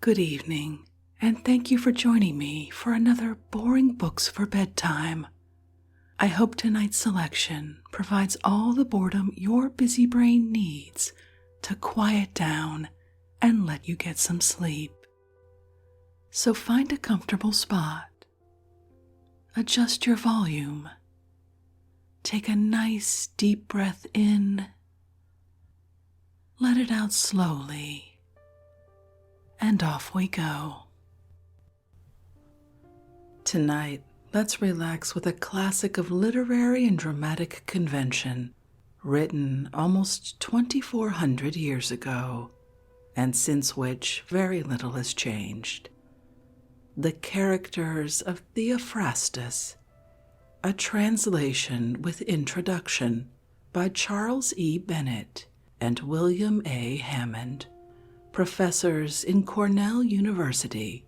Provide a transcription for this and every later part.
Good evening, and thank you for joining me for another Boring Books for Bedtime. I hope tonight's selection provides all the boredom your busy brain needs to quiet down and let you get some sleep. So find a comfortable spot. Adjust your volume. Take a nice deep breath in. Let it out slowly. And off we go. Tonight, let's relax with a classic of literary and dramatic convention, written almost 2,400 years ago, and since which very little has changed. The Characters of Theophrastus, a translation with introduction by Charles E. Bennett and William A. Hammond, professors in Cornell University.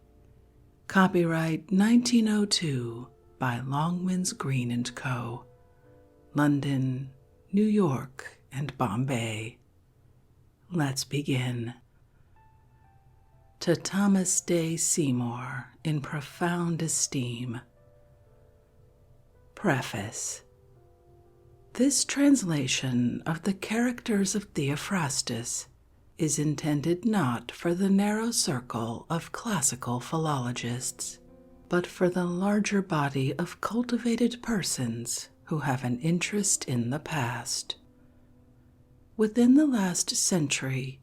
Copyright 1902 by Longmans Green & Co., London, New York, and Bombay. Let's begin. To Thomas Day Seymour, in profound esteem. Preface. This translation of the Characters of Theophrastus is intended not for the narrow circle of classical philologists, but for the larger body of cultivated persons who have an interest in the past. Within the last century,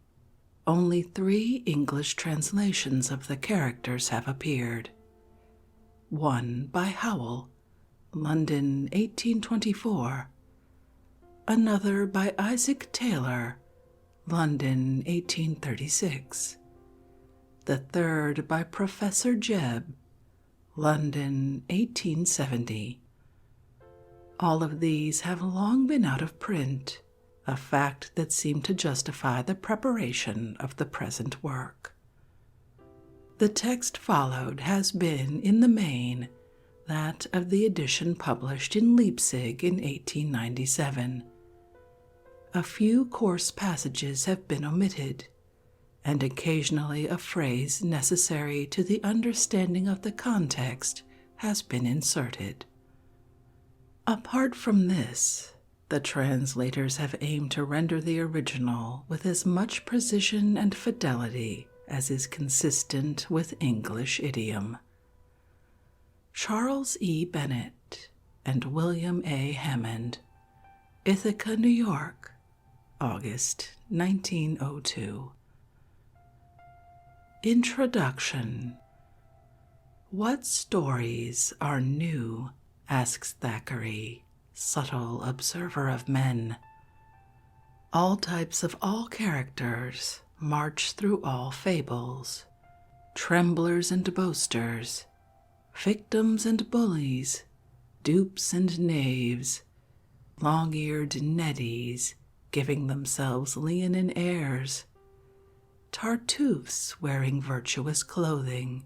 only 3 English translations of the characters have appeared. One by Howell, London 1824. Another by Isaac Taylor, London 1836. The third by Professor Jebb, London 1870. All of these have long been out of print, a fact that seemed to justify the preparation of the present work. The text followed has been, in the main, that of the edition published in Leipzig in 1897. A few coarse passages have been omitted, and occasionally a phrase necessary to the understanding of the context has been inserted. Apart from this, the translators have aimed to render the original with as much precision and fidelity as is consistent with English idiom. Charles E. Bennett and William A. Hammond, Ithaca, New York, August 1902. Introduction. What stories are new? Asks Thackeray, subtle observer of men. All types of all characters march through all fables, tremblers and boasters, victims and bullies, dupes and knaves, long-eared neddies giving themselves leonine airs, Tartuffes wearing virtuous clothing,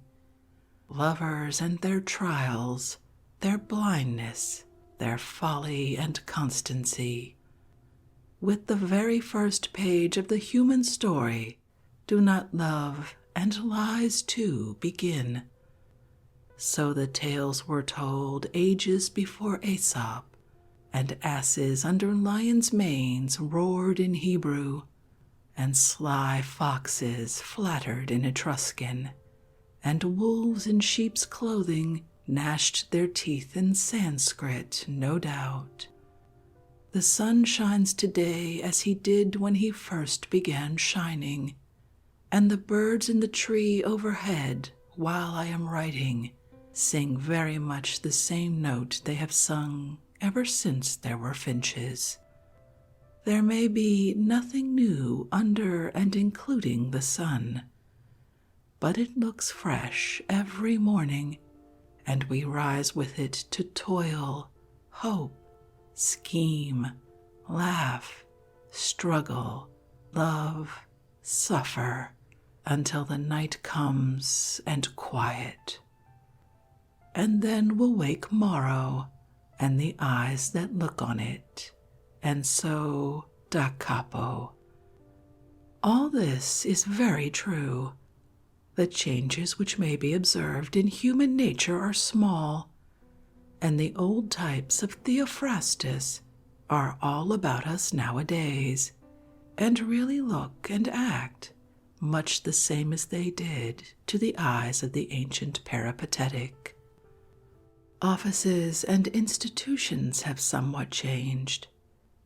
lovers and their trials, their blindness, their folly and constancy. With the very first page of the human story, do not love and lies too begin? So the tales were told ages before Aesop, and asses under lions' manes roared in Hebrew, and sly foxes flattered in Etruscan, and wolves in sheep's clothing gnashed their teeth in Sanskrit, no doubt. The sun shines today as he did when he first began shining, and the birds in the tree overhead, while I am writing, sing very much the same note they have sung ever since there were finches. There may be nothing new under and including the sun, but it looks fresh every morning, and we rise with it to toil, hope, scheme, laugh, struggle, love, suffer, until the night comes and quiet. And then will wake morrow, and the eyes that look on it, and so da capo. All this is very true. The changes which may be observed in human nature are small, and the old types of Theophrastus are all about us nowadays, and really look and act much the same as they did to the eyes of the ancient peripatetic. Offices and institutions have somewhat changed,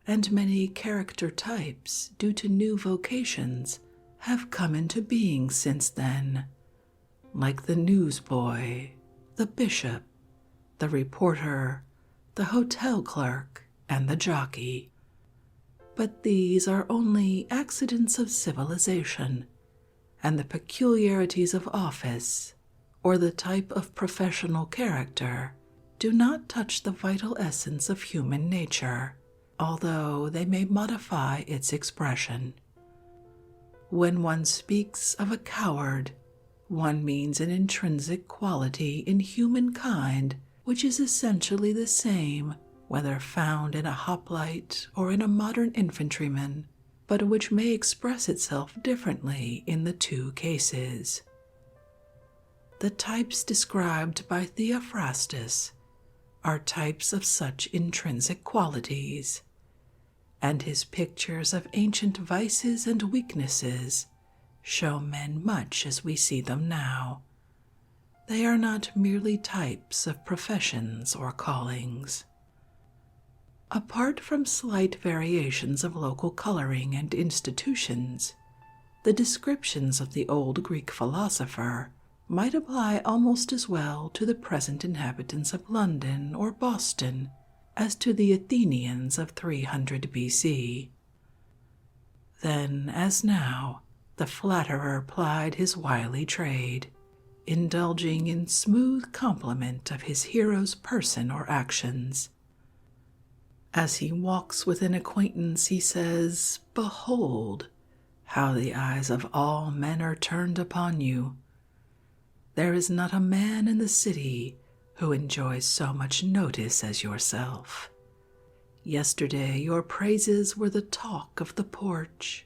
and many character types, due to new vocations, have come into being since then, like the newsboy, the bishop, the reporter, the hotel clerk, and the jockey. But these are only accidents of civilization, and the peculiarities of office, or the type of professional character, do not touch the vital essence of human nature, although they may modify its expression. When one speaks of a coward, one means an intrinsic quality in humankind which is essentially the same whether found in a hoplite or in a modern infantryman, but which may express itself differently in the two cases. The types described by Theophrastus are types of such intrinsic qualities, and his pictures of ancient vices and weaknesses show men much as we see them now. They are not merely types of professions or callings. Apart from slight variations of local coloring and institutions, the descriptions of the old Greek philosopher might apply almost as well to the present inhabitants of London or Boston as to the Athenians of 300 B.C. Then, as now, the flatterer plied his wily trade, indulging in smooth compliment of his hero's person or actions. As he walks with an acquaintance, he says, "Behold, how the eyes of all men are turned upon you. There is not a man in the city who enjoys so much notice as yourself. Yesterday your praises were the talk of the porch,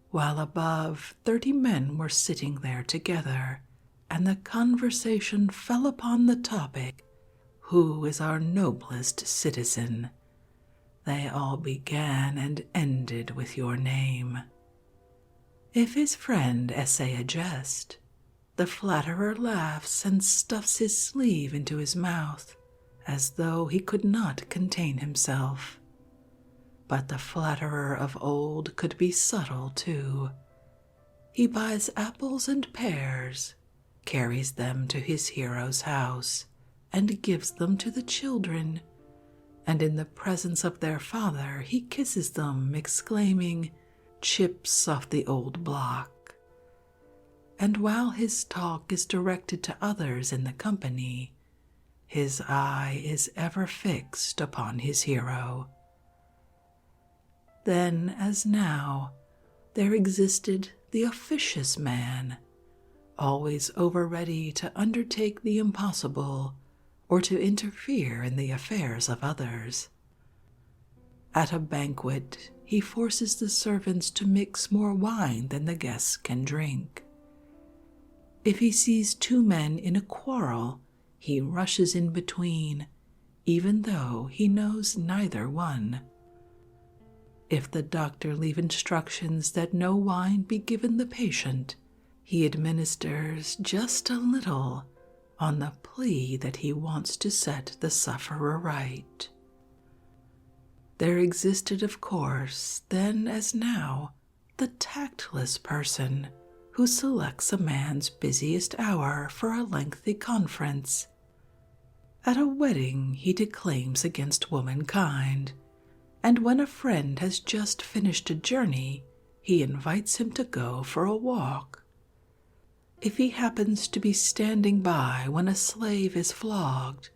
while above 30 men were sitting there together, and the conversation fell upon the topic, 'Who is our noblest citizen?' They all began and ended with your name." If his friend essay a jest, the flatterer laughs and stuffs his sleeve into his mouth, as though he could not contain himself. But the flatterer of old could be subtle too. He buys apples and pears, carries them to his hero's house, and gives them to the children, and in the presence of their father he kisses them, exclaiming, "Chips off the old block." And while his talk is directed to others in the company, his eye is ever fixed upon his hero. Then, as now, there existed the officious man, always over-ready to undertake the impossible or to interfere in the affairs of others. At a banquet, he forces the servants to mix more wine than the guests can drink. If he sees 2 men in a quarrel, he rushes in between, even though he knows neither one. If the doctor leave instructions that no wine be given the patient, he administers just a little on the plea that he wants to set the sufferer right. There existed, of course, then as now, the tactless person who selects a man's busiest hour for a lengthy conference. At a wedding he declaims against womankind, and when a friend has just finished a journey, he invites him to go for a walk. If he happens to be standing by when a slave is flogged,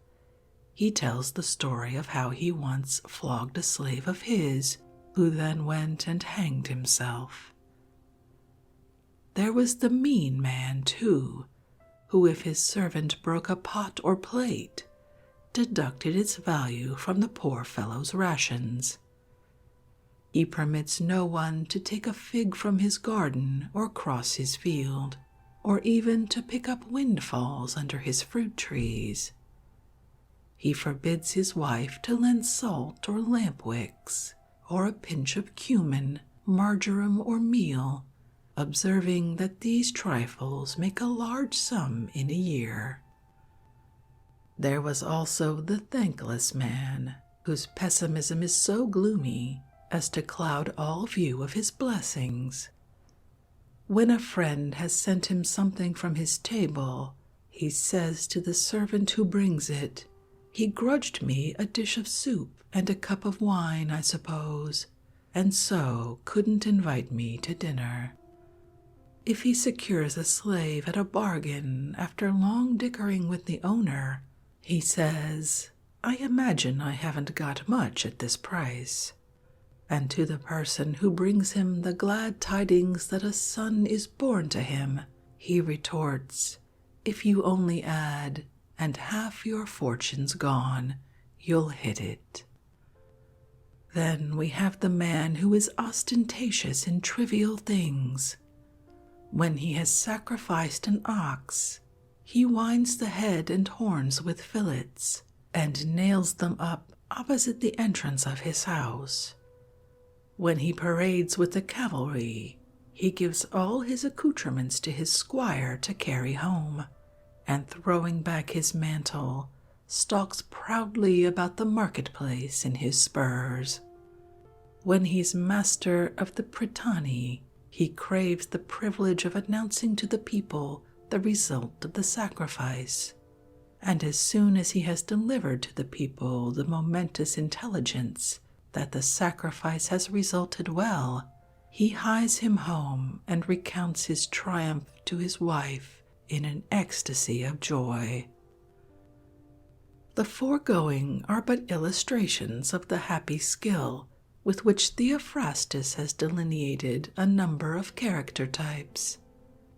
he tells the story of how he once flogged a slave of his, who then went and hanged himself. There was the mean man, too, who if his servant broke a pot or plate, deducted its value from the poor fellow's rations. He permits no one to take a fig from his garden or cross his field, or even to pick up windfalls under his fruit trees. He forbids his wife to lend salt or lamp wicks, or a pinch of cumin, marjoram, or meal, observing that these trifles make a large sum in a year. There was also the thankless man, whose pessimism is so gloomy as to cloud all view of his blessings. When a friend has sent him something from his table, he says to the servant who brings it, "He grudged me a dish of soup and a cup of wine, I suppose, and so couldn't invite me to dinner." If he secures a slave at a bargain after long dickering with the owner, he says, "I imagine I haven't got much at this price." And to the person who brings him the glad tidings that a son is born to him, he retorts, "If you only add, 'and half your fortune's gone,' you'll hit it." Then we have the man who is ostentatious in trivial things. When he has sacrificed an ox, he winds the head and horns with fillets, and nails them up opposite the entrance of his house. When he parades with the cavalry, he gives all his accoutrements to his squire to carry home, and throwing back his mantle, stalks proudly about the marketplace in his spurs. When he's master of the prytany, he craves the privilege of announcing to the people the result of the sacrifice, and as soon as he has delivered to the people the momentous intelligence that the sacrifice has resulted well, he hies him home and recounts his triumph to his wife in an ecstasy of joy. The foregoing are but illustrations of the happy skill with which Theophrastus has delineated a number of character types,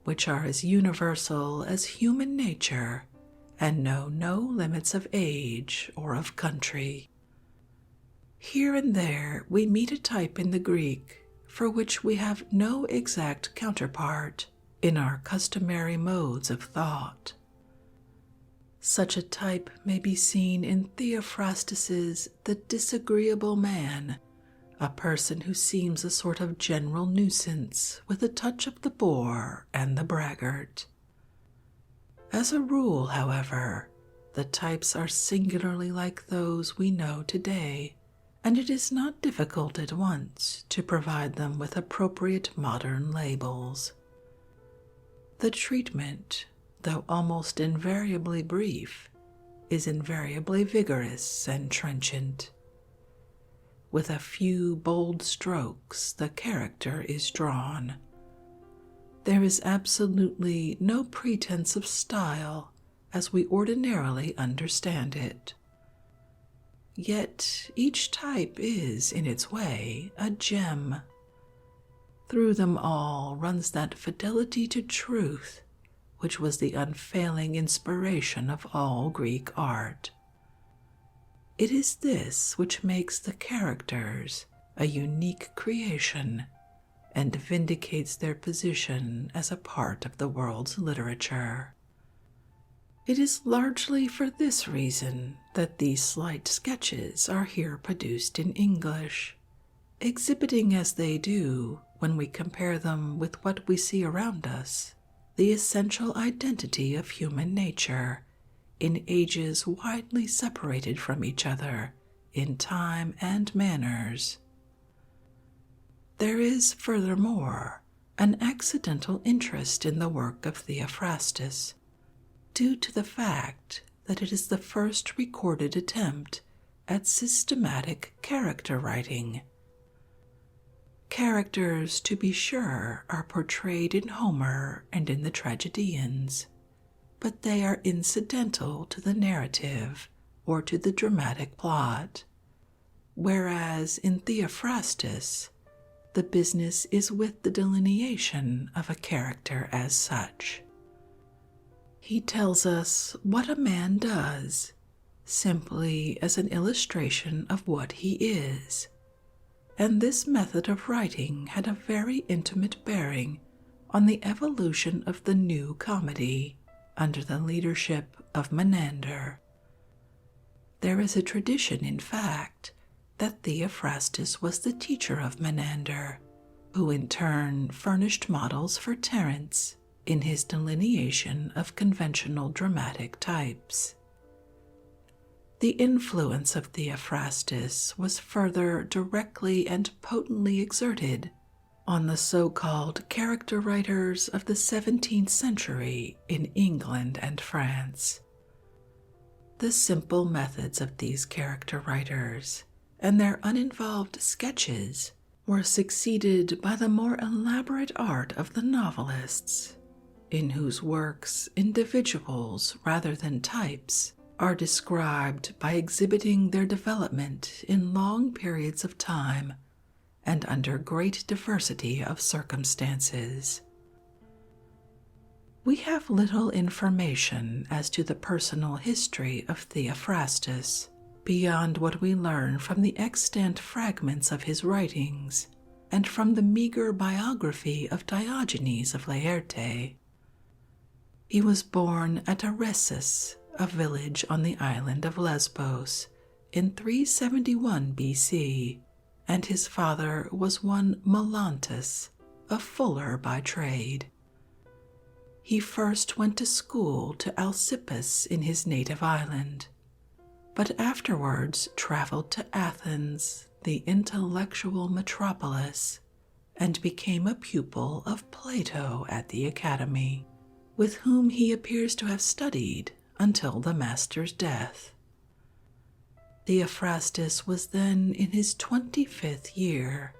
which are as universal as human nature and know no limits of age or of country. Here and there we meet a type in the Greek for which we have no exact counterpart in our customary modes of thought. Such a type may be seen in Theophrastus's The Disagreeable Man, a person who seems a sort of general nuisance with a touch of the bore and the braggart. As a rule, however, the types are singularly like those we know today, and it is not difficult at once to provide them with appropriate modern labels. The treatment, though almost invariably brief, is invariably vigorous and trenchant. With a few bold strokes, the character is drawn. There is absolutely no pretense of style as we ordinarily understand it. Yet each type is, in its way, a gem. Through them all runs that fidelity to truth which was the unfailing inspiration of all Greek art. It is this which makes the characters a unique creation and vindicates their position as a part of the world's literature. It is largely for this reason that these slight sketches are here produced in English, exhibiting as they do, when we compare them with what we see around us, the essential identity of human nature in ages widely separated from each other in time and manners. There is, furthermore, an accidental interest in the work of Theophrastus, due to the fact that it is the first recorded attempt at systematic character writing. Characters, to be sure, are portrayed in Homer and in the tragedians, but they are incidental to the narrative or to the dramatic plot, whereas in Theophrastus, the business is with the delineation of a character as such. He tells us what a man does, simply as an illustration of what he is, and this method of writing had a very intimate bearing on the evolution of the new comedy under the leadership of Menander. There is a tradition, in fact, that Theophrastus was the teacher of Menander, who in turn furnished models for Terence in his delineation of conventional dramatic types. The influence of Theophrastus was further directly and potently exerted on the so-called character writers of the 17th century in England and France. The simple methods of these character writers and their uninvolved sketches were succeeded by the more elaborate art of the novelists, in whose works individuals rather than types are described by exhibiting their development in long periods of time and under great diversity of circumstances. We have little information as to the personal history of Theophrastus, beyond what we learn from the extant fragments of his writings and from the meager biography of Diogenes of Laerte. He was born at Eresus, a village on the island of Lesbos, in 371 BC, and his father was one Melantus, a fuller by trade. He first went to school to Alcippus in his native island, but afterwards traveled to Athens, the intellectual metropolis, and became a pupil of Plato at the academy, with whom he appears to have studied until the master's death. Theophrastus was then in his 25th year.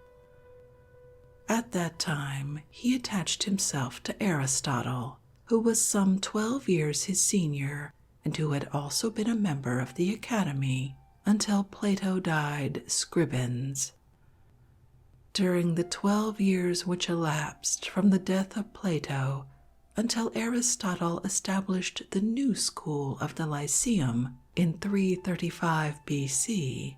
At that time, he attached himself to Aristotle, who was some 12 years his senior and who had also been a member of the academy until Plato died scribens. During the 12 years which elapsed from the death of Plato until Aristotle established the new school of the Lyceum in 335 BC,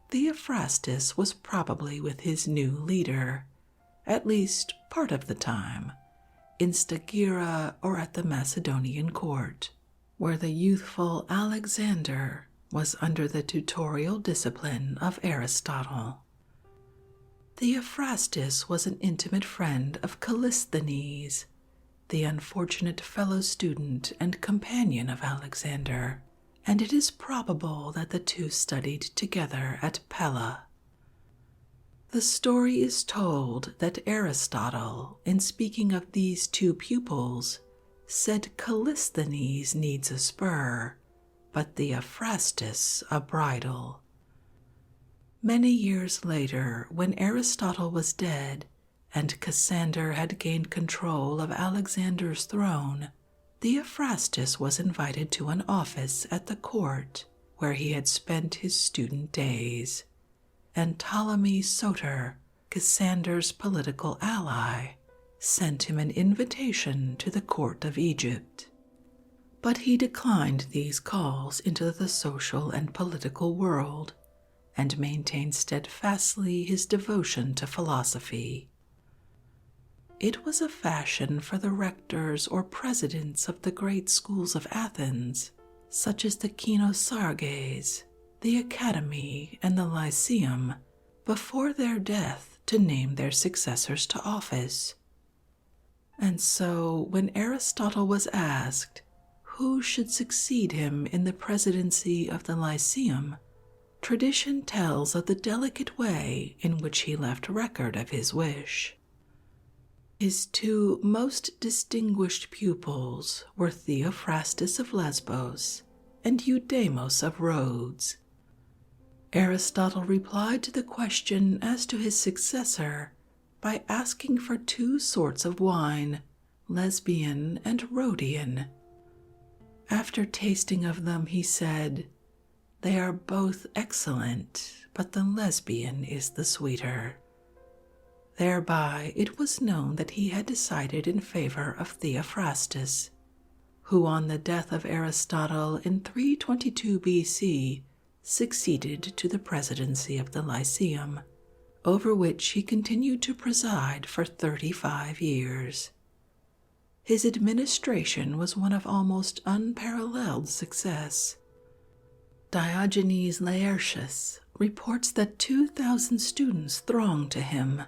Theophrastus was probably with his new leader, at least part of the time, in Stagira or at the Macedonian court, where the youthful Alexander was under the tutorial discipline of Aristotle. Theophrastus was an intimate friend of Callisthenes, the unfortunate fellow student and companion of Alexander, and it is probable that the two studied together at Pella. The story is told that Aristotle, in speaking of these two pupils, said Callisthenes needs a spur, but Theophrastus a bridle. Many years later, when Aristotle was dead and Cassander had gained control of Alexander's throne, Theophrastus was invited to an office at the court where he had spent his student days, and Ptolemy Soter, Cassander's political ally, sent him an invitation to the court of Egypt. But he declined these calls into the social and political world, and maintained steadfastly his devotion to philosophy. It was a fashion for the rectors or presidents of the great schools of Athens, such as the Kenosarges, the Academy, and the Lyceum, before their death to name their successors to office. And so, when Aristotle was asked who should succeed him in the presidency of the Lyceum, tradition tells of the delicate way in which he left record of his wish. His two most distinguished pupils were Theophrastus of Lesbos and Eudemos of Rhodes. Aristotle replied to the question as to his successor by asking for two sorts of wine, Lesbian and Rhodian. After tasting of them, he said, "They are both excellent, but the Lesbian is the sweeter." Thereby it was known that he had decided in favor of Theophrastus, who on the death of Aristotle in 322 BC succeeded to the presidency of the Lyceum, over which he continued to preside for 35 years. His administration was one of almost unparalleled success. Diogenes Laertius reports that 2,000 students thronged to him.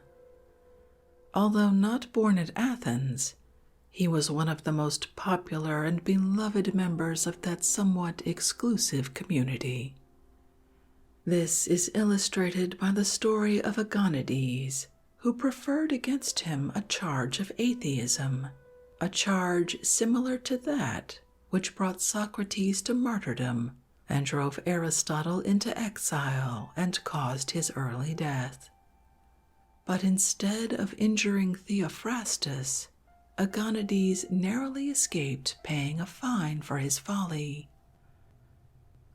Although not born at Athens, he was one of the most popular and beloved members of that somewhat exclusive community. This is illustrated by the story of Agonides, who preferred against him a charge of atheism, a charge similar to that which brought Socrates to martyrdom and drove Aristotle into exile and caused his early death. But instead of injuring Theophrastus, Agonides narrowly escaped paying a fine for his folly.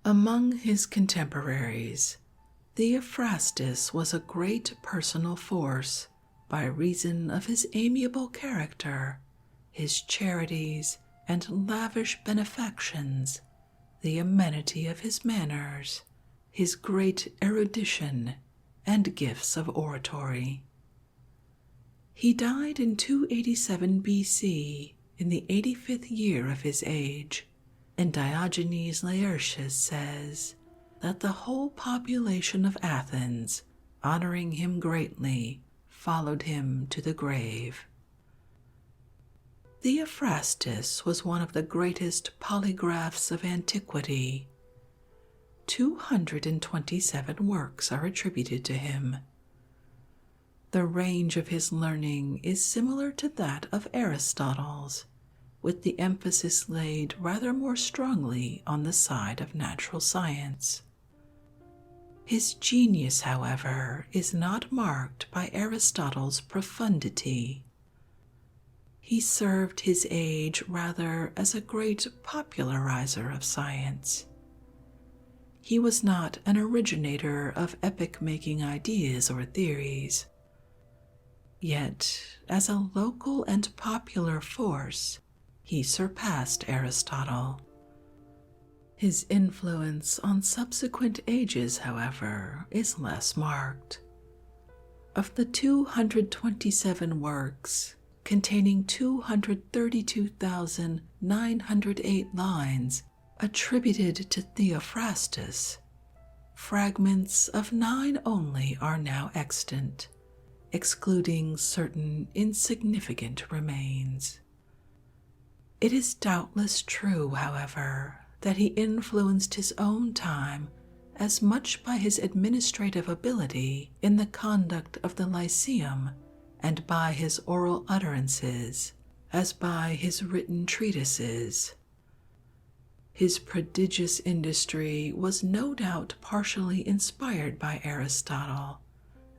Among his contemporaries, Theophrastus was a great personal force by reason of his amiable character, his charities and lavish benefactions, the amenity of his manners, his great erudition, and gifts of oratory. He died in 287 B.C., in the 85th year of his age, and Diogenes Laertius says that the whole population of Athens, honoring him greatly, followed him to the grave. Theophrastus was one of the greatest polygraphs of antiquity. 227 works are attributed to him. The range of his learning is similar to that of Aristotle's, with the emphasis laid rather more strongly on the side of natural science. His genius, however, is not marked by Aristotle's profundity. He served his age rather as a great popularizer of science. He was not an originator of epoch-making ideas or theories. Yet, as a local and popular force, he surpassed Aristotle. His influence on subsequent ages, however, is less marked. Of the 227 works, containing 232,908 lines attributed to Theophrastus, fragments of 9 only are now extant, excluding certain insignificant remains. It is doubtless true, however, that he influenced his own time as much by his administrative ability in the conduct of the Lyceum and by his oral utterances as by his written treatises. His prodigious industry was no doubt partially inspired by Aristotle,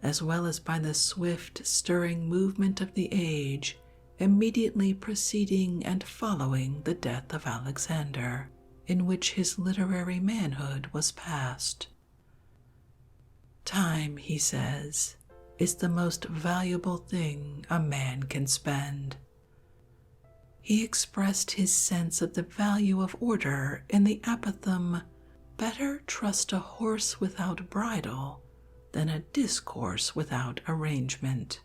as well as by the swift, stirring movement of the age immediately preceding and following the death of Alexander, in which his literary manhood was past. Time, he says, is the most valuable thing a man can spend. He expressed his sense of the value of order in the apothegm, "Better trust a horse without bridle than a discourse without arrangement."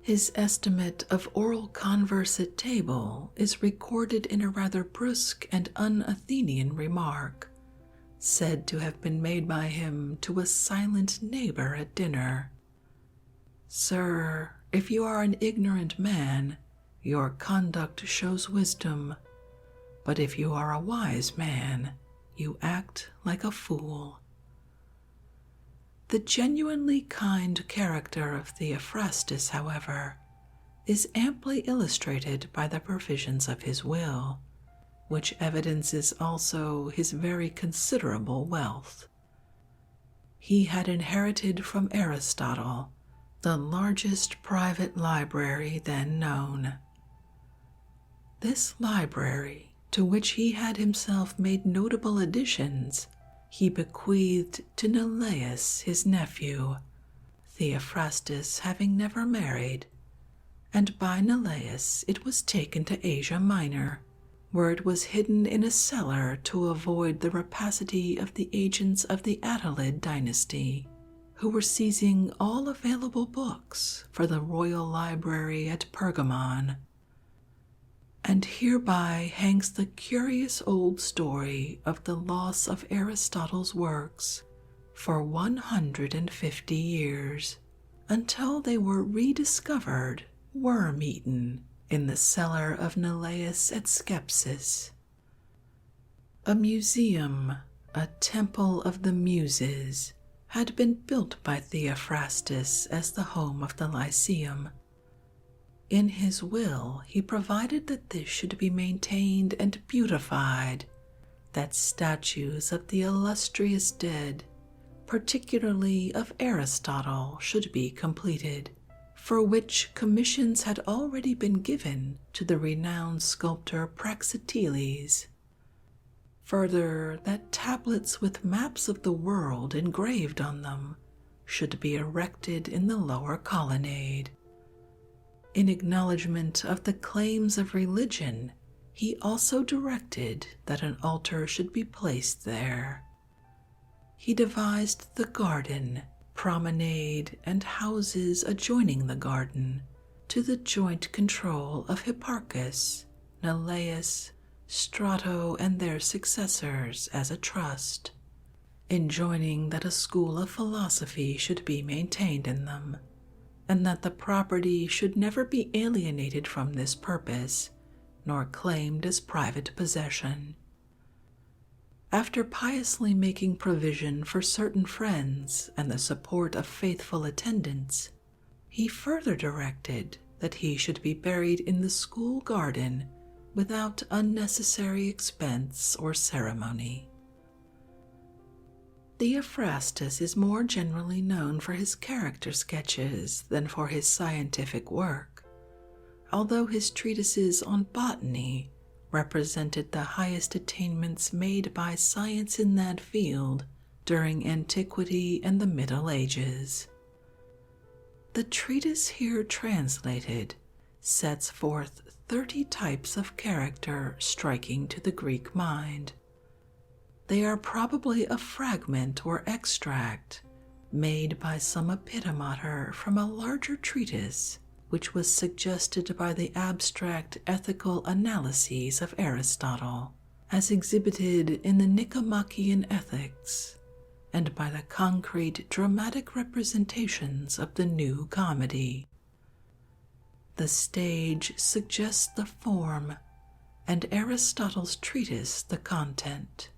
His estimate of oral converse at table is recorded in a rather brusque and un-Athenian remark, said to have been made by him to a silent neighbor at dinner. "Sir, if you are an ignorant man, your conduct shows wisdom, but if you are a wise man, you act like a fool." The genuinely kind character of Theophrastus, however, is amply illustrated by the provisions of his will, which evidences also his very considerable wealth. He had inherited from Aristotle the largest private library then known. This library, to which he had himself made notable additions, he bequeathed to Neleus, his nephew, Theophrastus having never married, and by Neleus it was taken to Asia Minor, where it was hidden in a cellar to avoid the rapacity of the agents of the Attalid dynasty, who were seizing all available books for the royal library at Pergamon. And hereby hangs the curious old story of the loss of Aristotle's works for 150 years, until they were rediscovered worm-eaten in the cellar of Neleus at Skepsis. A museum, a temple of the Muses, had been built by Theophrastus as the home of the Lyceum. In his will, he provided that this should be maintained and beautified, that statues of the illustrious dead, particularly of Aristotle, should be completed, for which commissions had already been given to the renowned sculptor Praxiteles. Further, that tablets with maps of the world engraved on them should be erected in the lower colonnade. In acknowledgment of the claims of religion, he also directed that an altar should be placed there. He devised the garden, promenade, and houses adjoining the garden to the joint control of Hipparchus, Neleus, Strato, and their successors as a trust, enjoining that a school of philosophy should be maintained in them, and that the property should never be alienated from this purpose, nor claimed as private possession. After piously making provision for certain friends and the support of faithful attendants, he further directed that he should be buried in the school garden without unnecessary expense or ceremony. Theophrastus is more generally known for his character sketches than for his scientific work, although his treatises on botany represented the highest attainments made by science in that field during antiquity and the Middle Ages. The treatise here translated sets forth 30 types of character striking to the Greek mind. They are probably a fragment or extract made by some epitomator from a larger treatise which was suggested by the abstract ethical analyses of Aristotle, as exhibited in the Nicomachean Ethics, and by the concrete dramatic representations of the New Comedy. The stage suggests the form, and Aristotle's treatise the content.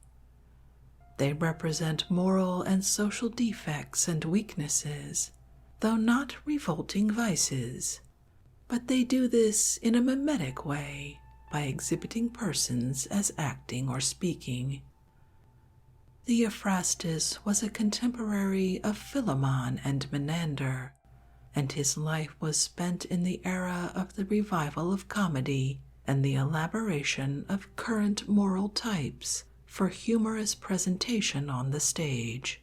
They represent moral and social defects and weaknesses, though not revolting vices, but they do this in a mimetic way by exhibiting persons as acting or speaking. Theophrastus was a contemporary of Philemon and Menander, and his life was spent in the era of the revival of comedy and the elaboration of current moral types for humorous presentation on the stage.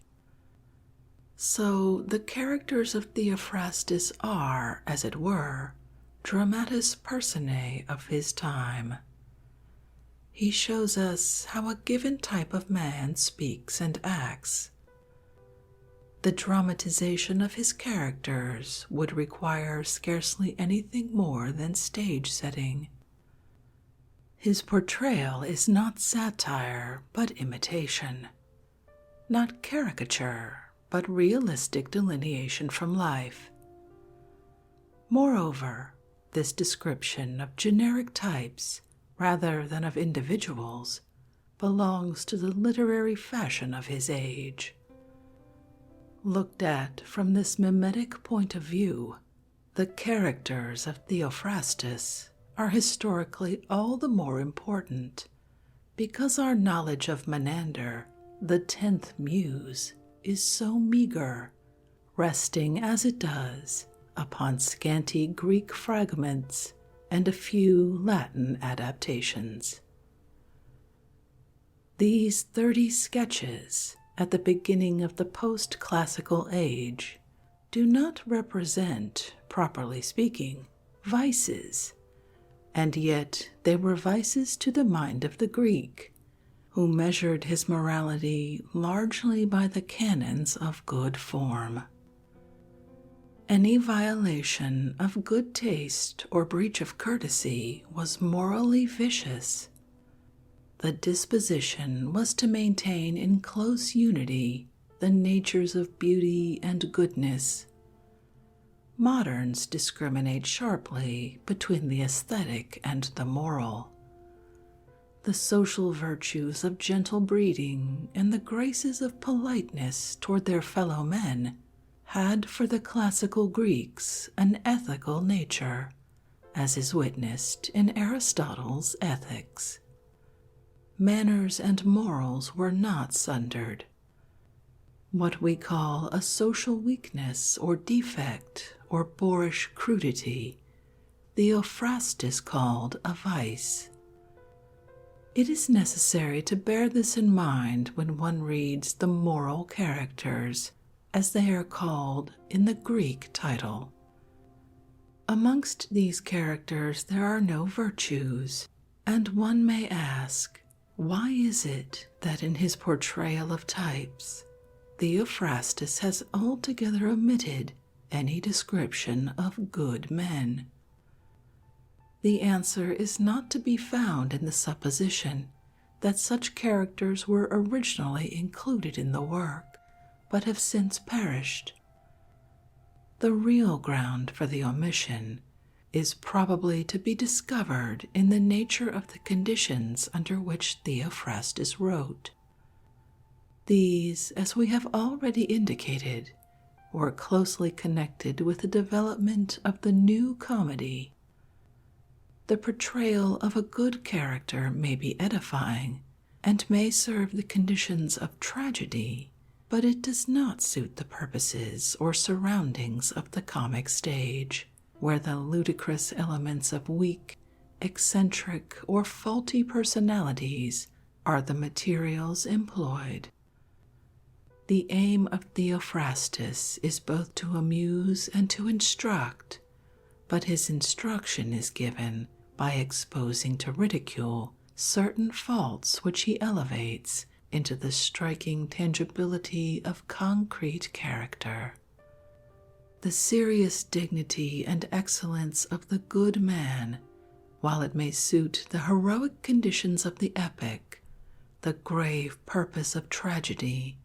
So the characters of Theophrastus are, as it were, dramatis personae of his time. He shows us how a given type of man speaks and acts. The dramatization of his characters would require scarcely anything more than stage setting. His portrayal is not satire, but imitation, not caricature, but realistic delineation from life. Moreover, this description of generic types, rather than of individuals, belongs to the literary fashion of his age. Looked at from this mimetic point of view, the characters of Theophrastus are historically all the more important because our knowledge of Menander, the 10th muse, is so meager, resting as it does upon scanty Greek fragments and a few Latin adaptations. These 30 sketches at the beginning of the post-classical age do not represent, properly speaking, vices, and yet they were vices to the mind of the Greek, who measured his morality largely by the canons of good form. Any violation of good taste or breach of courtesy was morally vicious. The disposition was to maintain in close unity the natures of beauty and goodness. Moderns discriminate sharply between the aesthetic and the moral. The social virtues of gentle breeding and the graces of politeness toward their fellow men had for the classical Greeks an ethical nature, as is witnessed in Aristotle's Ethics. Manners and morals were not sundered. What we call a social weakness or defect or boorish crudity, Theophrastus called a vice. It is necessary to bear this in mind when one reads the moral characters, as they are called in the Greek title. Amongst these characters there are no virtues, and one may ask, why is it that in his portrayal of types, Theophrastus has altogether omitted any description of good men? The answer is not to be found in the supposition that such characters were originally included in the work, but have since perished. The real ground for the omission is probably to be discovered in the nature of the conditions under which Theophrastus wrote. These, as we have already indicated, were closely connected with the development of the new comedy. The portrayal of a good character may be edifying and may serve the conditions of tragedy, but it does not suit the purposes or surroundings of the comic stage, where the ludicrous elements of weak, eccentric, or faulty personalities are the materials employed. The aim of Theophrastus is both to amuse and to instruct, but his instruction is given by exposing to ridicule certain faults which he elevates into the striking tangibility of concrete character. The serious dignity and excellence of the good man, while it may suit the heroic conditions of the epic, the grave purpose of tragedy,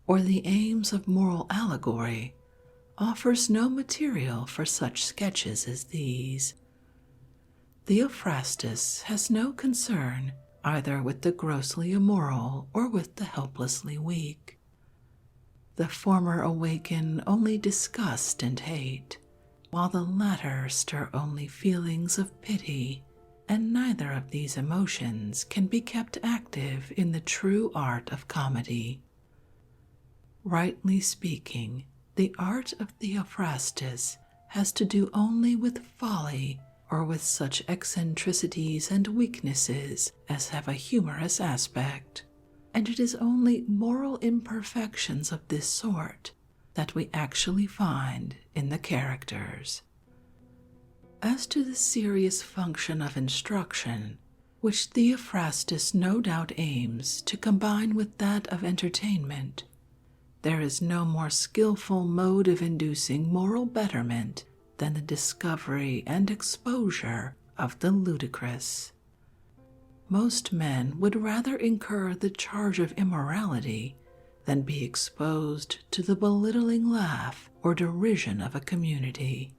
or the aims of moral allegory, offers no material for such sketches as these. Theophrastus has no concern either with the grossly immoral or with the helplessly weak. The former awaken only disgust and hate, while the latter stir only feelings of pity, and neither of these emotions can be kept active in the true art of comedy. Rightly speaking, the art of Theophrastus has to do only with folly or with such eccentricities and weaknesses as have a humorous aspect, and it is only moral imperfections of this sort that we actually find in the characters. As to the serious function of instruction, which Theophrastus no doubt aims to combine with that of entertainment, there is no more skillful mode of inducing moral betterment than the discovery and exposure of the ludicrous. Most men would rather incur the charge of immorality than be exposed to the belittling laugh or derision of a community.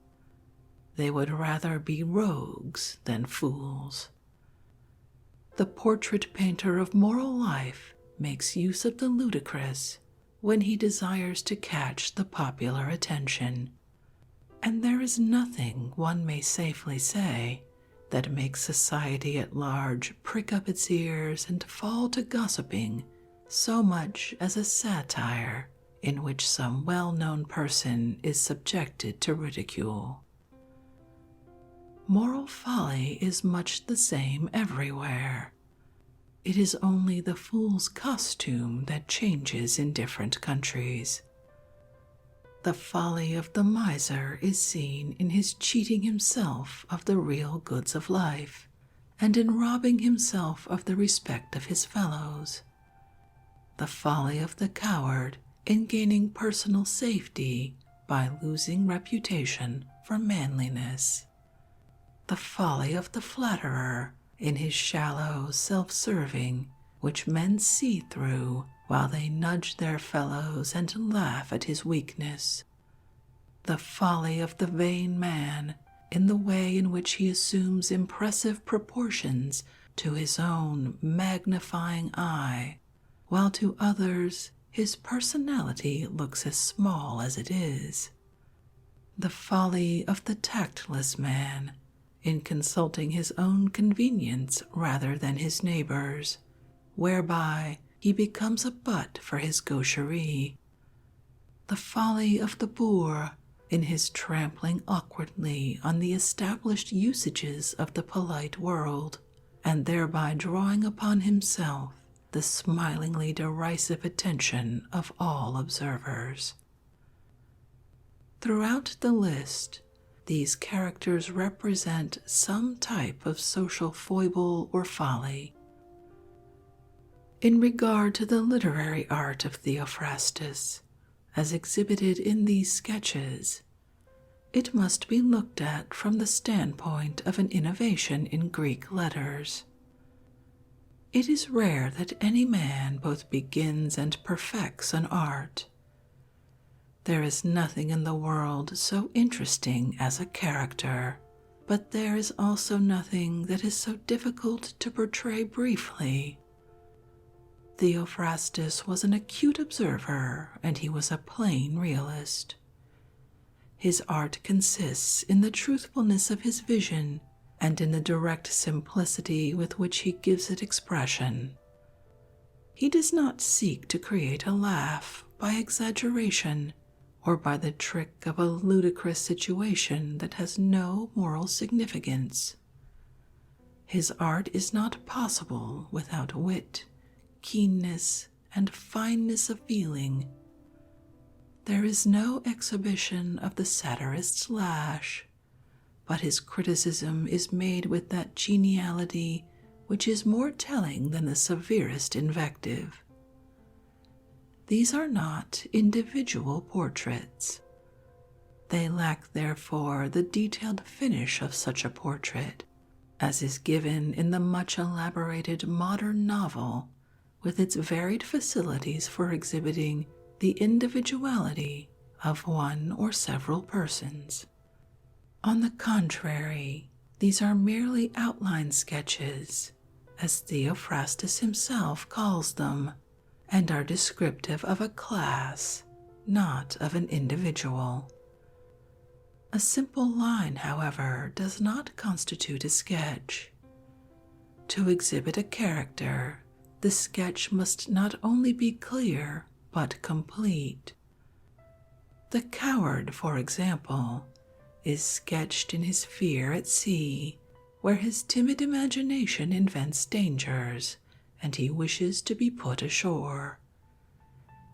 They would rather be rogues than fools. The portrait painter of moral life makes use of the ludicrous when he desires to catch the popular attention, and there is nothing, one may safely say, that makes society at large prick up its ears and fall to gossiping so much as a satire in which some well-known person is subjected to ridicule. Moral folly is much the same everywhere. It is only the fool's costume that changes in different countries. The folly of the miser is seen in his cheating himself of the real goods of life, and in robbing himself of the respect of his fellows. The folly of the coward in gaining personal safety by losing reputation for manliness. The folly of the flatterer in his shallow self-serving, which men see through while they nudge their fellows and laugh at his weakness. The folly of the vain man in the way in which he assumes impressive proportions to his own magnifying eye, while to others his personality looks as small as it is. The folly of the tactless man in consulting his own convenience rather than his neighbor's, whereby he becomes a butt for his gaucherie. The folly of the boor in his trampling awkwardly on the established usages of the polite world, and thereby drawing upon himself the smilingly derisive attention of all observers. Throughout the list, these characters represent some type of social foible or folly. In regard to the literary art of Theophrastus, as exhibited in these sketches, it must be looked at from the standpoint of an innovation in Greek letters. It is rare that any man both begins and perfects an art. There is nothing in the world so interesting as a character, but there is also nothing that is so difficult to portray briefly. Theophrastus was an acute observer, and he was a plain realist. His art consists in the truthfulness of his vision and in the direct simplicity with which he gives it expression. He does not seek to create a laugh by exaggeration or by the trick of a ludicrous situation that has no moral significance. His art is not possible without wit, keenness, and fineness of feeling. There is no exhibition of the satirist's lash, but his criticism is made with that geniality which is more telling than the severest invective. These are not individual portraits. They lack, therefore, the detailed finish of such a portrait, as is given in the much elaborated modern novel, with its varied facilities for exhibiting the individuality of one or several persons. On the contrary, these are merely outline sketches, as Theophrastus himself calls them, and are descriptive of a class, not of an individual. A simple line, however, does not constitute a sketch. To exhibit a character, the sketch must not only be clear, but complete. The coward, for example, is sketched in his fear at sea, where his timid imagination invents dangers, and he wishes to be put ashore.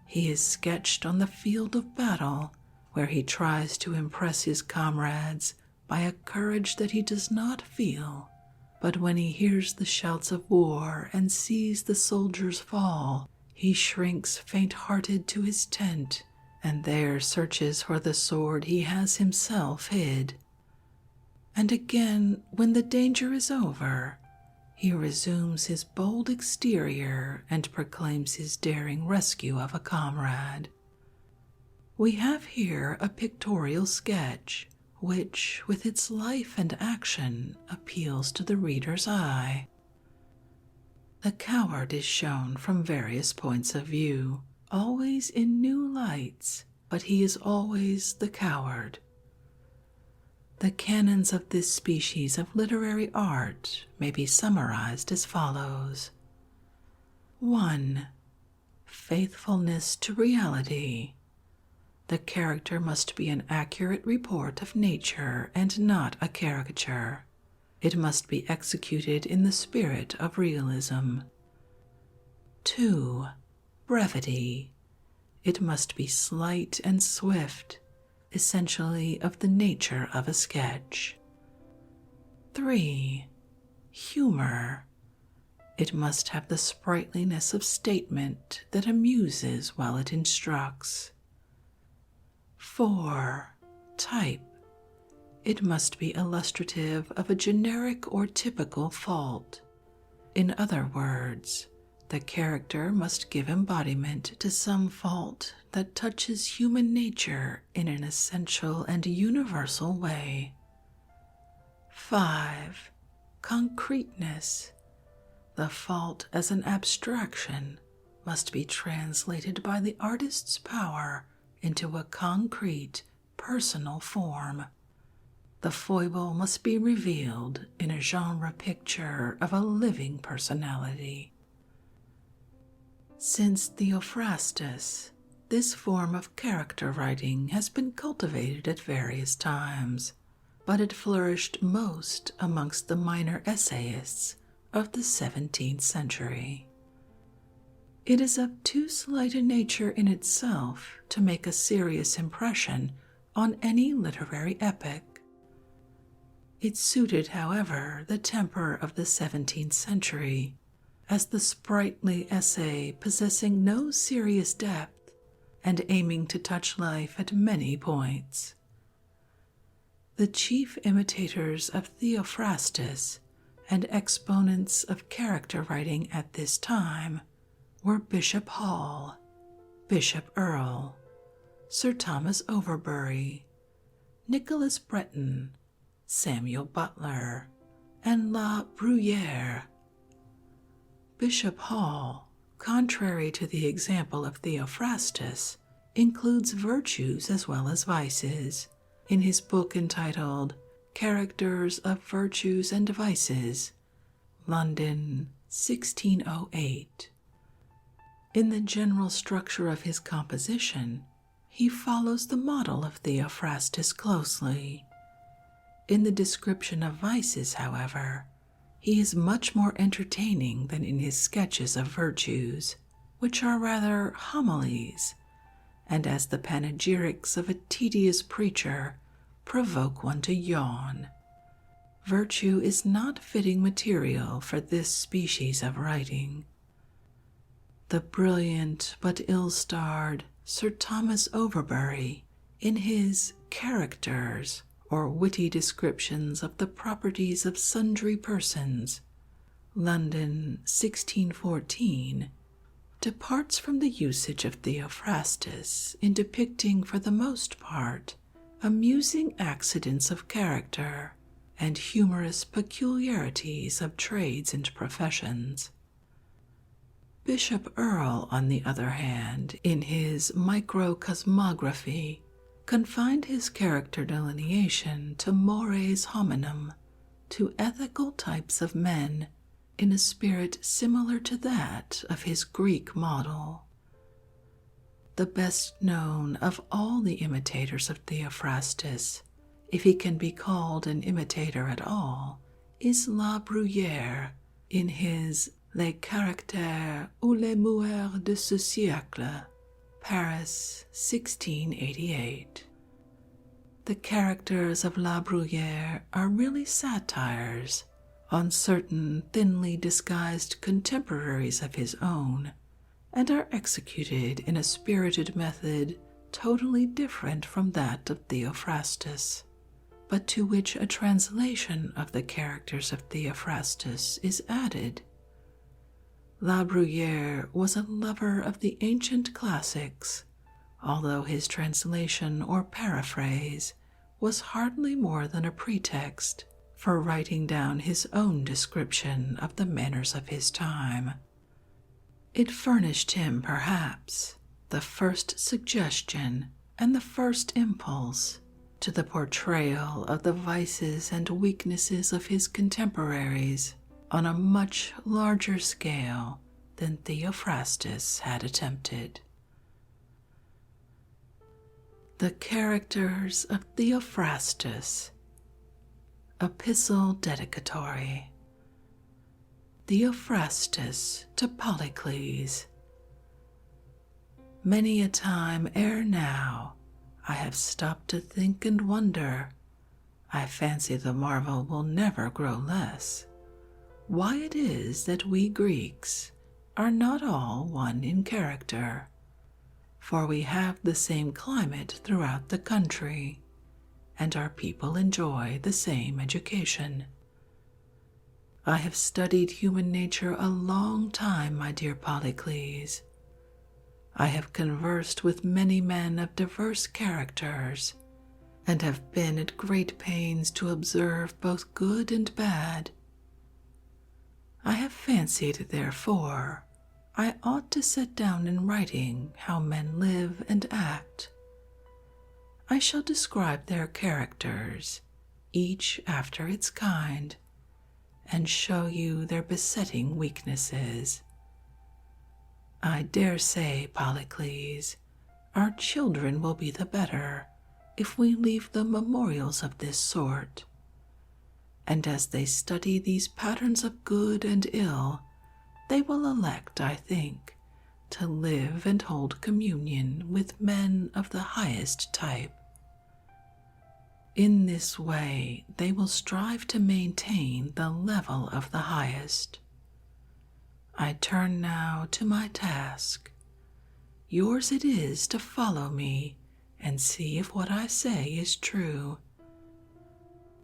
He is sketched on the field of battle, where he tries to impress his comrades by a courage that he does not feel, but when he hears the shouts of war and sees the soldiers fall, he shrinks faint-hearted to his tent, and there searches for the sword he has himself hid. And again, when the danger is over, he resumes his bold exterior and proclaims his daring rescue of a comrade. We have here a pictorial sketch, which, with its life and action, appeals to the reader's eye. The coward is shown from various points of view, always in new lights, but he is always the coward. The canons of this species of literary art may be summarized as follows. 1. Faithfulness to reality. The character must be an accurate report of nature and not a caricature. It must be executed in the spirit of realism. 2. Brevity. It must be slight and swift, essentially of the nature of a sketch. 3. Humor. It must have the sprightliness of statement that amuses while it instructs. 4. Type. It must be illustrative of a generic or typical fault. In other words, the character must give embodiment to some fault that touches human nature in an essential and universal way. 5. Concreteness. The fault as an abstraction must be translated by the artist's power into a concrete, personal form. The foible must be revealed in a genre picture of a living personality. Since Theophrastus, this form of character writing has been cultivated at various times, but it flourished most amongst the minor essayists of the 17th century. It is of too slight a nature in itself to make a serious impression on any literary epoch. It suited, however, the temper of the 17th century, as the sprightly essay possessing no serious depth and aiming to touch life at many points. The chief imitators of Theophrastus and exponents of character writing at this time were Bishop Hall, Bishop Earle, Sir Thomas Overbury, Nicholas Breton, Samuel Butler, and La Bruyere. Bishop Hall, contrary to the example of Theophrastus, includes virtues as well as vices in his book entitled Characters of Virtues and Vices, London, 1608. In the general structure of his composition, he follows the model of Theophrastus closely. In the description of vices, however, he is much more entertaining than in his sketches of virtues, which are rather homilies, and as the panegyrics of a tedious preacher provoke one to yawn. Virtue is not fitting material for this species of writing. The brilliant but ill-starred Sir Thomas Overbury, in his Characters, or witty descriptions of the properties of sundry persons, London, 1614, departs from the usage of Theophrastus in depicting, for the most part, amusing accidents of character and humorous peculiarities of trades and professions. Bishop Earle, on the other hand, in his Microcosmography, confined his character delineation to mores hominum, to ethical types of men, in a spirit similar to that of his Greek model. The best known of all the imitators of Theophrastus, if he can be called an imitator at all, is La Bruyere, in his Les Caractères ou les Mœurs de ce siècle, Paris, 1688. The characters of La Bruyere are really satires on certain thinly disguised contemporaries of his own, and are executed in a spirited method totally different from that of Theophrastus, but to which a translation of the characters of Theophrastus is added. La Bruyere was a lover of the ancient classics, although his translation or paraphrase was hardly more than a pretext for writing down his own description of the manners of his time. It furnished him, perhaps, the first suggestion and the first impulse to the portrayal of the vices and weaknesses of his contemporaries on a much larger scale than Theophrastus had attempted. The Characters of Theophrastus. Epistle Dedicatory. Theophrastus to Polycles. Many a time ere now I have stopped to think and wonder, I fancy the marvel will never grow less, why it is that we Greeks are not all one in character, for we have the same climate throughout the country, and our people enjoy the same education. I have studied human nature a long time, my dear Polycles. I have conversed with many men of diverse characters, and have been at great pains to observe both good and bad. I have fancied, therefore, I ought to set down in writing how men live and act. I shall describe their characters, each after its kind, and show you their besetting weaknesses. I dare say, Polycles, our children will be the better if we leave them memorials of this sort, and as they study these patterns of good and ill, they will elect, I think, to live and hold communion with men of the highest type. In this way, they will strive to maintain the level of the highest. I turn now to my task. Yours it is to follow me and see if what I say is true.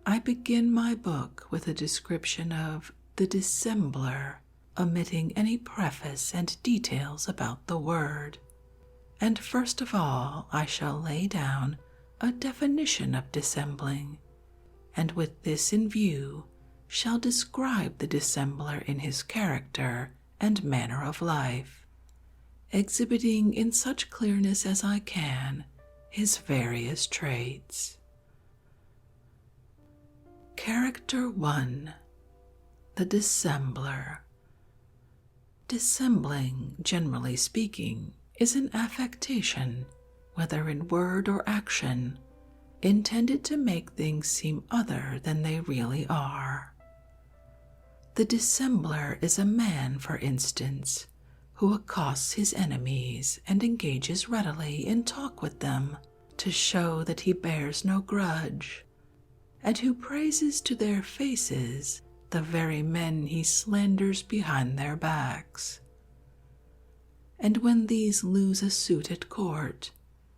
I begin my book with a description of the dissembler, omitting any preface and details about the word. And first of all, I shall lay down a definition of dissembling, and with this in view shall describe the dissembler in his character and manner of life, exhibiting in such clearness as I can his various traits. Character 1. The dissembler. Dissembling, generally speaking, is an affectation, whether in word or action, intended to make things seem other than they really are. The dissembler is a man, for instance, who accosts his enemies and engages readily in talk with them to show that he bears no grudge, and who praises to their faces the very men he slanders behind their backs. And when these lose a suit at court,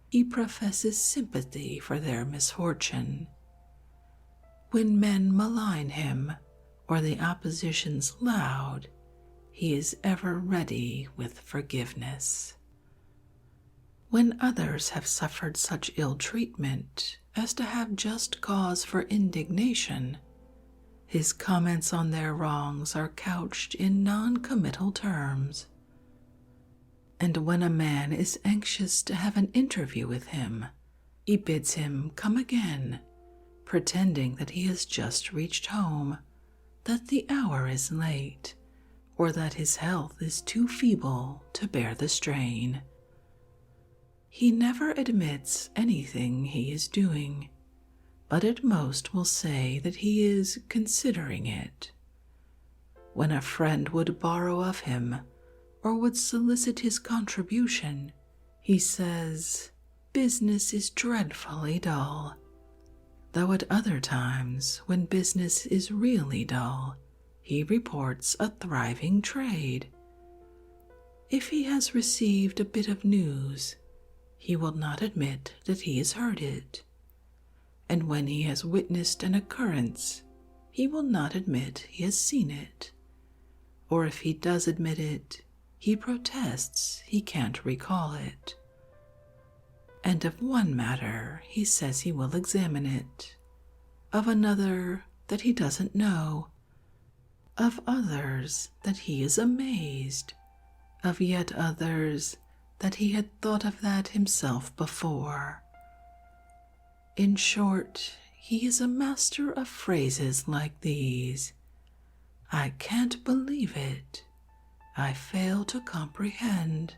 he professes sympathy for their misfortune. When men malign him, or the opposition's loud, he is ever ready with forgiveness. When others have suffered such ill treatment as to have just cause for indignation, his comments on their wrongs are couched in non-committal terms. And when a man is anxious to have an interview with him, he bids him come again, pretending that he has just reached home, that the hour is late, or that his health is too feeble to bear the strain. He never admits anything he is doing, but at most will say that he is considering it. When a friend would borrow of him, or would solicit his contribution, he says, "Business is dreadfully dull," though at other times, when business is really dull, he reports a thriving trade. If he has received a bit of news, he will not admit that he has heard it, and when he has witnessed an occurrence, he will not admit he has seen it, or if he does admit it, he protests he can't recall it. And of one matter he says he will examine it, of another that he doesn't know, of others that he is amazed, of yet others that he had thought of that himself before. In short, he is a master of phrases like these: "I can't believe it," "I fail to comprehend,"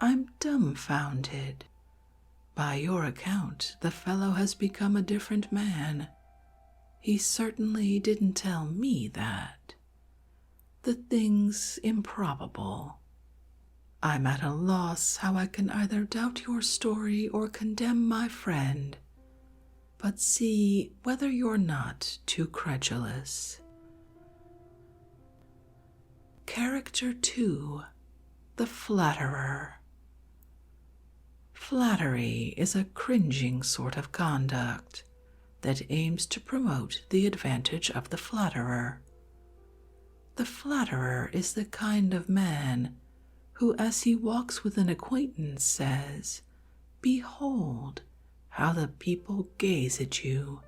"I'm dumbfounded," "By your account, the fellow has become a different man," "He certainly didn't tell me that," "The thing's improbable," "I'm at a loss how I can either doubt your story or condemn my friend, but see whether you're not too credulous." Character 2. The flatterer. Flattery is a cringing sort of conduct that aims to promote the advantage of the flatterer. The flatterer is the kind of man who, as he walks with an acquaintance, says, "Behold, how the people gaze at you.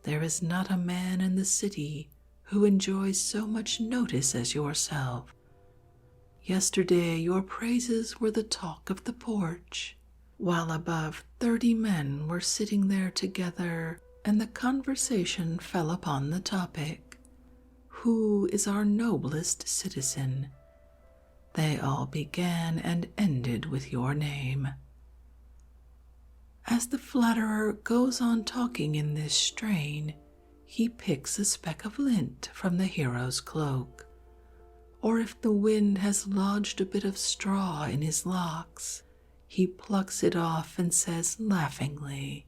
There is not a man in the city who enjoys so much notice as yourself. Yesterday your praises were the talk of the porch, while above 30 men were sitting there together, and the conversation fell upon the topic, 'Who is our noblest citizen?' They all began and ended with your name." As the flatterer goes on talking in this strain, he picks a speck of lint from the hero's cloak, or if the wind has lodged a bit of straw in his locks, he plucks it off and says laughingly,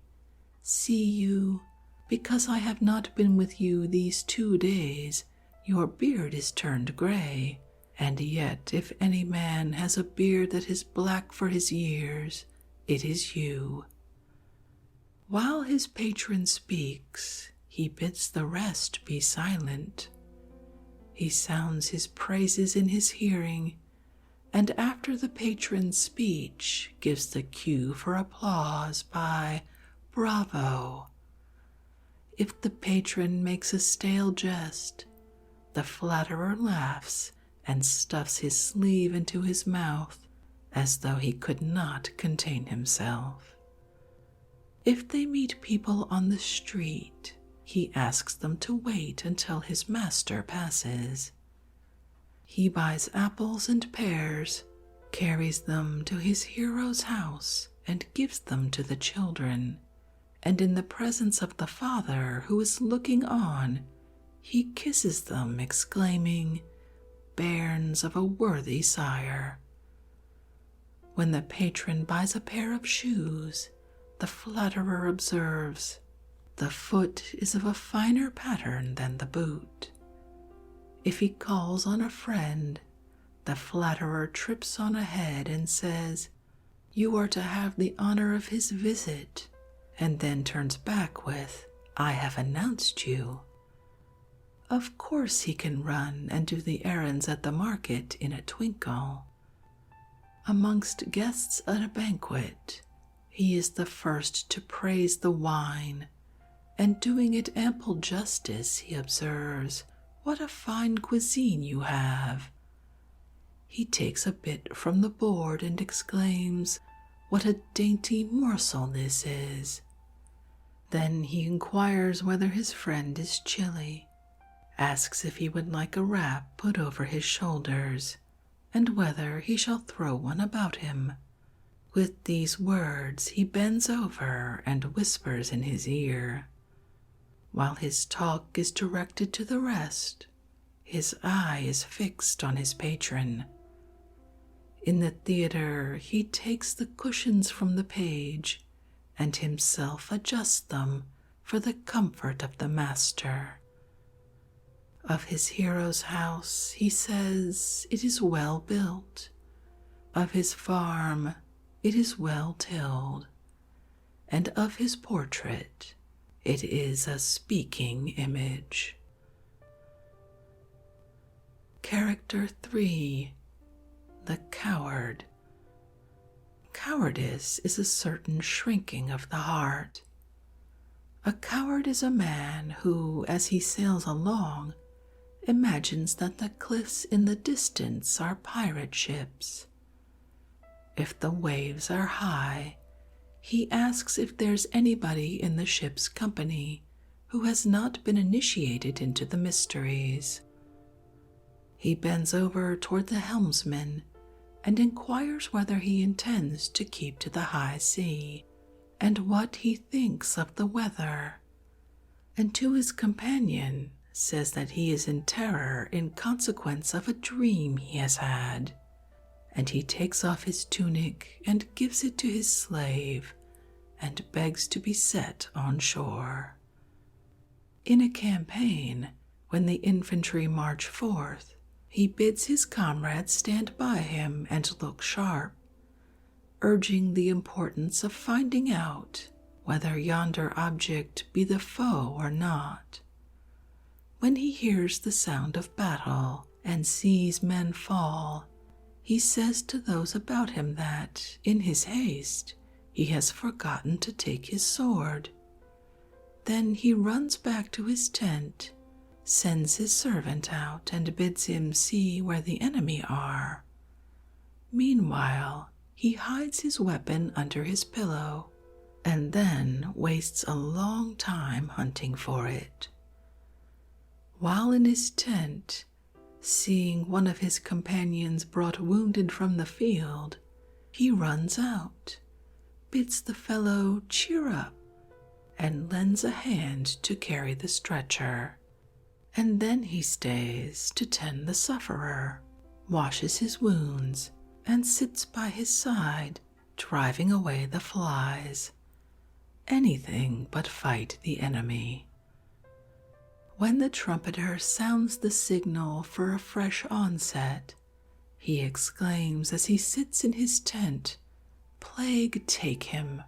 "See you, because I have not been with you these 2 days, your beard is turned gray, and yet if any man has a beard that is black for his years, it is you." While his patron speaks, he bids the rest be silent. He sounds his praises in his hearing, and after the patron's speech gives the cue for applause by "Bravo." If the patron makes a stale jest, the flatterer laughs and stuffs his sleeve into his mouth as though he could not contain himself. If they meet people on the street, he asks them to wait until his master passes. He buys apples and pears, carries them to his hero's house, and gives them to the children, and in the presence of the father who is looking on, he kisses them, exclaiming, "Bairns of a worthy sire." When the patron buys a pair of shoes, the flatterer observes, "The foot is of a finer pattern than the boot." If he calls on a friend, the flatterer trips on ahead and says, "You are to have the honor of his visit," and then turns back with, "I have announced you." Of course he can run and do the errands at the market in a twinkle. Amongst guests at a banquet, he is the first to praise the wine, and doing it ample justice, he observes, "What a fine cuisine you have." He takes a bit from the board and exclaims, "What a dainty morsel this is." Then he inquires whether his friend is chilly, asks if he would like a wrap put over his shoulders, and whether he shall throw one about him. With these words he bends over and whispers in his ear. While his talk is directed to the rest, his eye is fixed on his patron. In the theater, he takes the cushions from the page and himself adjusts them for the comfort of the master. Of his hero's house, he says, "It is well built." Of his farm, "It is well tilled." And of his portrait, "It is a speaking image." Character 3. The Coward. Cowardice is a certain shrinking of the heart. A coward is a man who, as he sails along, imagines that the cliffs in the distance are pirate ships. If the waves are high, he asks if there's anybody in the ship's company who has not been initiated into the mysteries. He bends over toward the helmsman and inquires whether he intends to keep to the high sea, and what he thinks of the weather, and to his companion says that he is in terror in consequence of a dream he has had, and he takes off his tunic and gives it to his slave, and begs to be set on shore. In a campaign, when the infantry march forth, he bids his comrades stand by him and look sharp. urging the importance of finding out whether yonder object be the foe or not. When he hears the sound of battle and sees men fall, he says to those about him that, in his haste, he has forgotten to take his sword. Then he runs back to his tent, sends his servant out, and bids him see where the enemy are. Meanwhile, he hides his weapon under his pillow, and then wastes a long time hunting for it. While in his tent, seeing one of his companions brought wounded from the field, he runs out, bids the fellow cheer up, and lends a hand to carry the stretcher. And then he stays to tend the sufferer, washes his wounds, and sits by his side, driving away the flies. Anything but fight the enemy. When the trumpeter sounds the signal for a fresh onset, he exclaims as he sits in his tent, "Plague take him!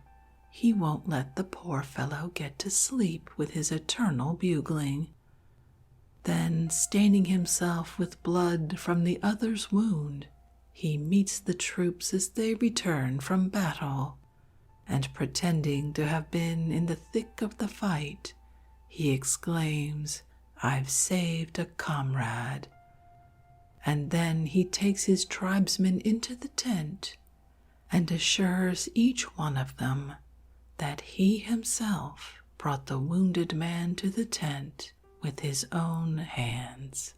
He won't let the poor fellow get to sleep with his eternal bugling." Then, staining himself with blood from the other's wound, he meets the troops as they return from battle, and pretending to have been in the thick of the fight, he exclaims, "I've saved a comrade." And then he takes his tribesmen into the tent and assures each one of them that he himself brought the wounded man to the tent with his own hands.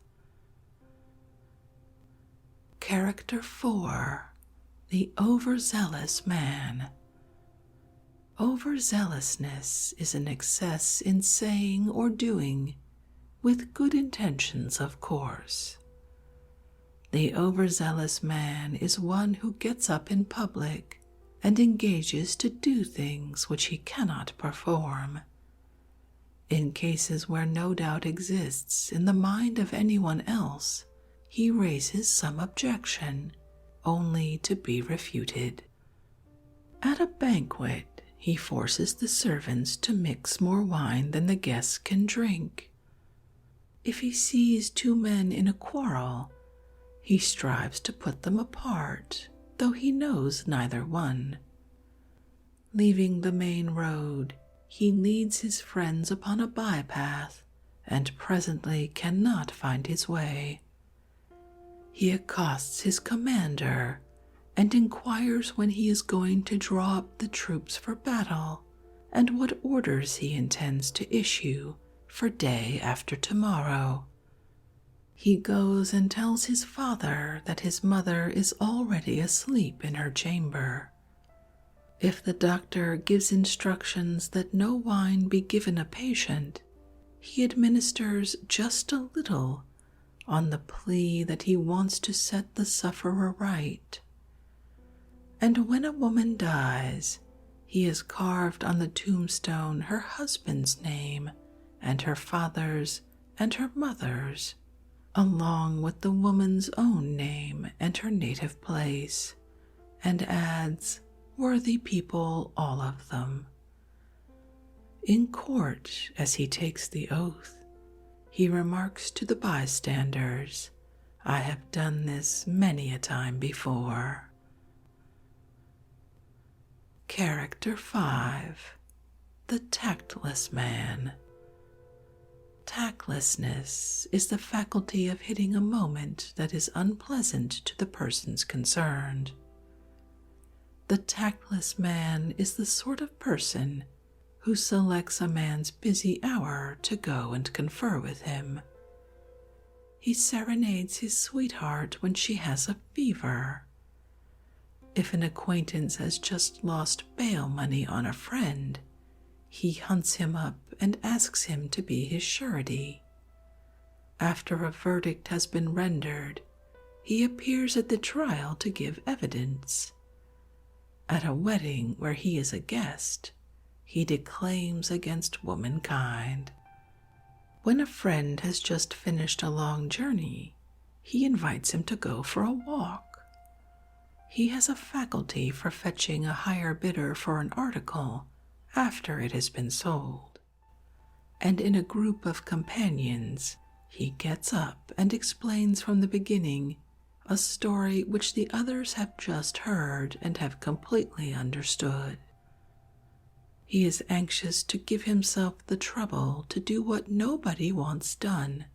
Character 4. The Overzealous Man. Overzealousness is an excess in saying or doing, with good intentions, of course. The overzealous man is one who gets up in public and engages to do things which he cannot perform. In cases where no doubt exists in the mind of anyone else, he raises some objection, only to be refuted. At a banquet, he forces the servants to mix more wine than the guests can drink. If he sees two men in a quarrel, he strives to put them apart, though he knows neither one. Leaving the main road, he leads his friends upon a bypath, and presently cannot find his way. He accosts his commander, and inquires when he is going to draw up the troops for battle, and what orders he intends to issue for day after tomorrow. He goes and tells his father that his mother is already asleep in her chamber. If the doctor gives instructions that no wine be given a patient, he administers just a little on the plea that he wants to set the sufferer right. And when a woman dies, he has carved on the tombstone her husband's name and her father's and her mother's, along with the woman's own name and her native place, and adds, "Worthy people, all of them." In court, as he takes the oath, he remarks to the bystanders, "I have done this many a time before." Character 5. The Tactless Man. Tactlessness is the faculty of hitting a moment that is unpleasant to the persons concerned. The tactless man is the sort of person who selects a man's busy hour to go and confer with him. He serenades his sweetheart when she has a fever. If an acquaintance has just lost bail money on a friend, he hunts him up and asks him to be his surety. After a verdict has been rendered, he appears at the trial to give evidence. At a wedding where he is a guest, he declaims against womankind. When a friend has just finished a long journey, he invites him to go for a walk. he has a faculty for fetching a higher bidder for an article after it has been sold, and in a group of companions he gets up and explains from the beginning a story which the others have just heard and have completely understood. He is anxious to give himself the trouble to do what nobody wants done,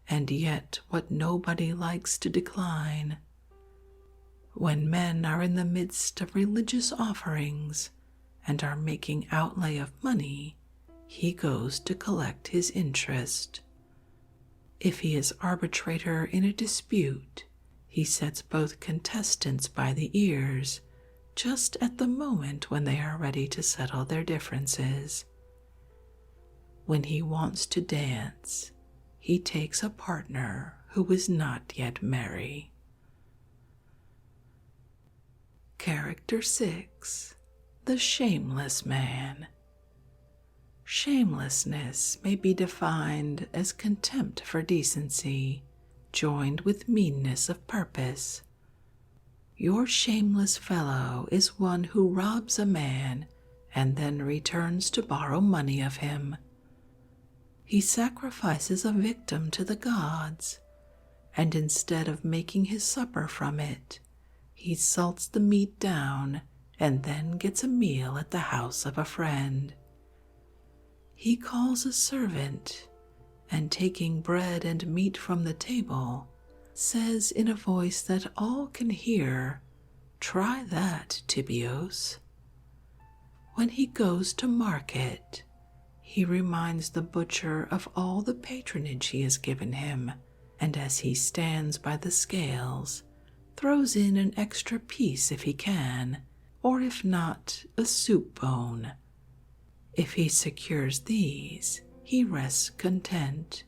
and yet what nobody likes to decline. When men are in the midst of religious offerings and are making outlay of money, he goes to collect his interest. If he is arbitrator in a dispute, he sets both contestants by the ears just at the moment when they are ready to settle their differences. When he wants to dance, he takes a partner who is not yet merry. Character 6. The Shameless Man. Shamelessness may be defined as contempt for decency, joined with meanness of purpose. Your shameless fellow is one who robs a man and then returns to borrow money of him. He sacrifices a victim to the gods, and instead of making his supper from it, he salts the meat down and then gets a meal at the house of a friend. He calls a servant, and taking bread and meat from the table, says in a voice that all can hear, "Try that, Tibios." When he goes to market, he reminds the butcher of all the patronage he has given him, and as he stands by the scales, throws in an extra piece if he can, or if not, a soup bone. If he secures these, he rests content.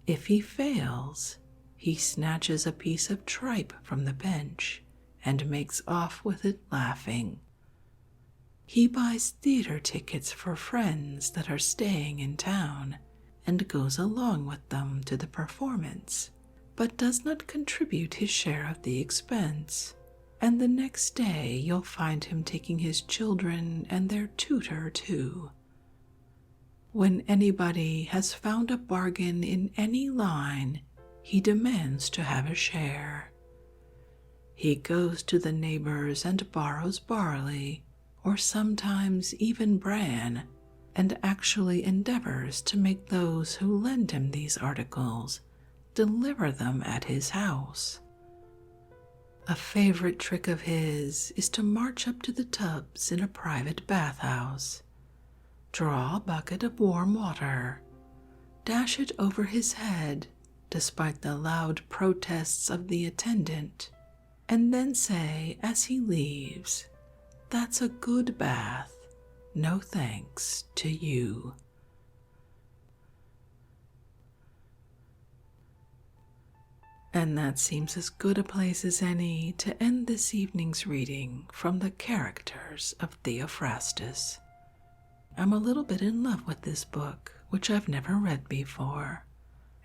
If he fails, he snatches a piece of tripe from the bench and makes off with it laughing. He buys theater tickets for friends that are staying in town and goes along with them to the performance, but does not contribute his share of the expense, and the next day you'll find him taking his children and their tutor too. When anybody has found a bargain in any line, he demands to have a share. He goes to the neighbors and borrows barley, or sometimes even bran, and actually endeavors to make those who lend him these articles deliver them at his house. A favorite trick of his is to march up to the tubs in a private bathhouse, draw a bucket of warm water, dash it over his head despite the loud protests of the attendant, and then say as he leaves, "That's a good bath, no thanks to you." And that seems as good a place as any to end this evening's reading from the characters of Theophrastus. I'm a little bit in love with this book, which I've never read before,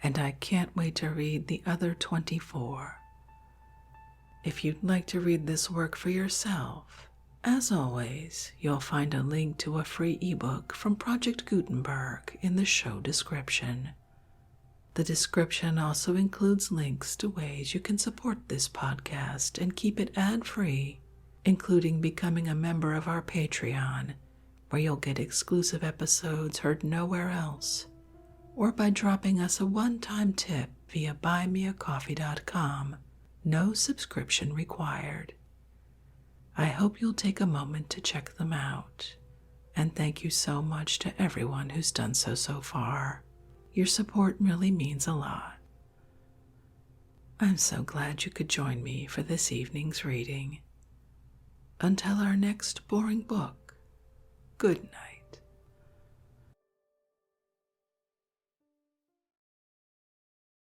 and I can't wait to read the other 24. If you'd like to read this work for yourself, as always, you'll find a link to a free ebook from Project Gutenberg in the show description. The description also includes links to ways you can support this podcast and keep it ad-free, including becoming a member of our Patreon, where you'll get exclusive episodes heard nowhere else, or by dropping us a one-time tip via buymeacoffee.com, no subscription required. I hope you'll take a moment to check them out, and thank you so much to everyone who's done so far. Your support really means a lot. I'm so glad you could join me for this evening's reading. Until our next boring book, good night.